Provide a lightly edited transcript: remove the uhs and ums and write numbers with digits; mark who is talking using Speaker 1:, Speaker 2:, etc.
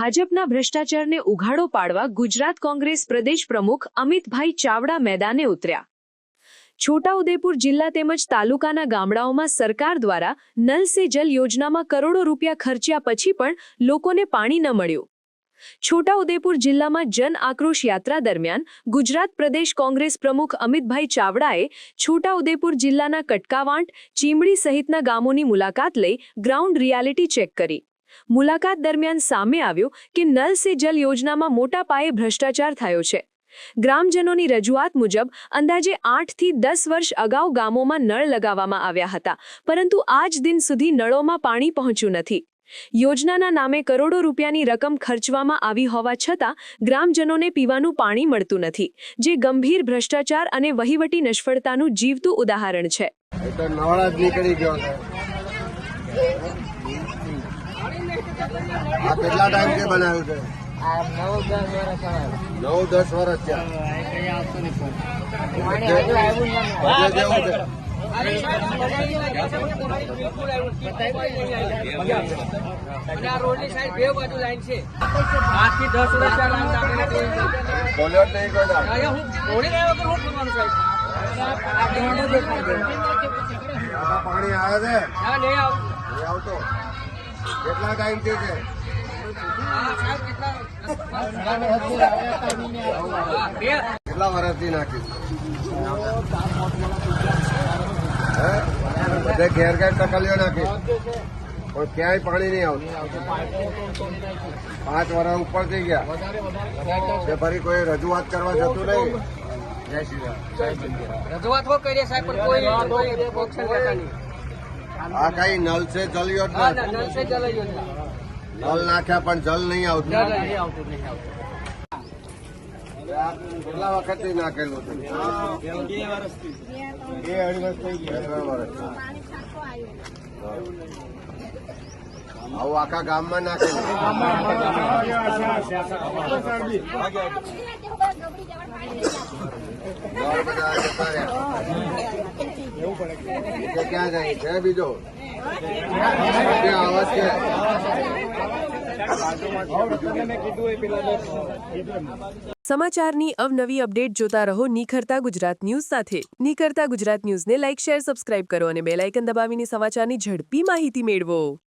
Speaker 1: ભાજપના ભ્રષ્ટાચારને ઉઘાડો પાડવા ગુજરાત કોંગ્રેસ પ્રદેશ પ્રમુખ અમિતભાઈ ચાવડા મેદાને ઉતર્યા। છોટાઉદેપુર જિલ્લા તેમજ તાલુકાના ગામડાઓમાં સરકાર દ્વારા નલ સે જલ યોજનામાં કરોડો રૂપિયા ખર્ચ્યા પછી પણ લોકોને પાણી ન મળ્યું। છોટાઉદેપુર જિલ્લામાં જન આક્રોશ યાત્રા દરમિયાન ગુજરાત પ્રદેશ કોંગ્રેસ પ્રમુખ અમિતભાઈ ચાવડાએ છોટાઉદેપુર જિલ્લાના કટકાવાંટ, ચીમડી સહિતના ગામોની મુલાકાત લઈ ગ્રાઉન્ડ રિયાલિટી ચેક કરી। મુલાકાત દરમિયાન સામે આવ્યું કે નલ સે જલ યોજનામાં મોટા પાયે ભ્રષ્ટાચાર થયો છે। ગ્રામજનોની રજૂઆત મુજબ અંદાજે 8 થી 10 વર્ષ અગાઉ ગામોમાં નળ લગાવવામાં આવ્યા હતા, પરંતુ આજ દિન સુધી નળોમાં પાણી પહોંચ્યું નથી। યોજનાના નામે કરોડો રૂપિયાની રકમ ખર્ચવામાં આવી હોવા છતાં ગ્રામજનોને પીવાનું પાણી મળતું નથી, જે ગંભીર ભ્રષ્ટાચાર અને વહીવટી નિષ્ફળતાનું જીવતું ઉદાહરણ છે।
Speaker 2: આ કેટલા ટાઈમ થી બનાવ્યું છે?
Speaker 3: આ
Speaker 2: 9-10 વર્ષ થયા।
Speaker 3: રોડની સાઈડ બે બાજુ લાઈન છે, 8 થી 10 વર્ષ
Speaker 2: બોલ્યો જ નહીં કોઈ દાડો। પાણી આવે છે? નહીં આવતો। કેટલા ટાઈમ થી છે? કેટલા વર્ષથી નાખ્યું? બધે ઘેર ઘેર ટકલીઓ નાખી, પણ ક્યાંય પાણી નહીં આવતું। 5 વર્ષ ઉપર થઈ ગયા, ફરી કોઈ રજૂઆત કરવા જતું નહીં।
Speaker 3: રજૂઆત કરીએ સાહેબ, પણ કોઈ એક્શન લેતા નહીં।
Speaker 2: આ કઈ નલ સે જલ યોજના?
Speaker 3: નલ સે જલ યોજના,
Speaker 2: નલ નાખ્યા પણ જલ નહીં આવતું। કેટલા વખત થી નાખેલું હતું? 2 વર્ષથી। 2-2.5 વર્ષ થઈ ગયા। 2 વર્ષ આવું આખા ગામમાં નાખેલું? ક્યાં જાય છે બીજો આવાજ છે?
Speaker 4: સમાચારની અવનવી અપડેટ જોતા રહો નિખરતા ગુજરાત ન્યૂઝ સાથે। નિખરતા ગુજરાત ન્યૂઝને લાઇક, શેર, સબસ્ક્રાઇબ કરો અને બેલ આઇકન દબાવીને સમાચારની ઝડપી માહિતી મેળવો।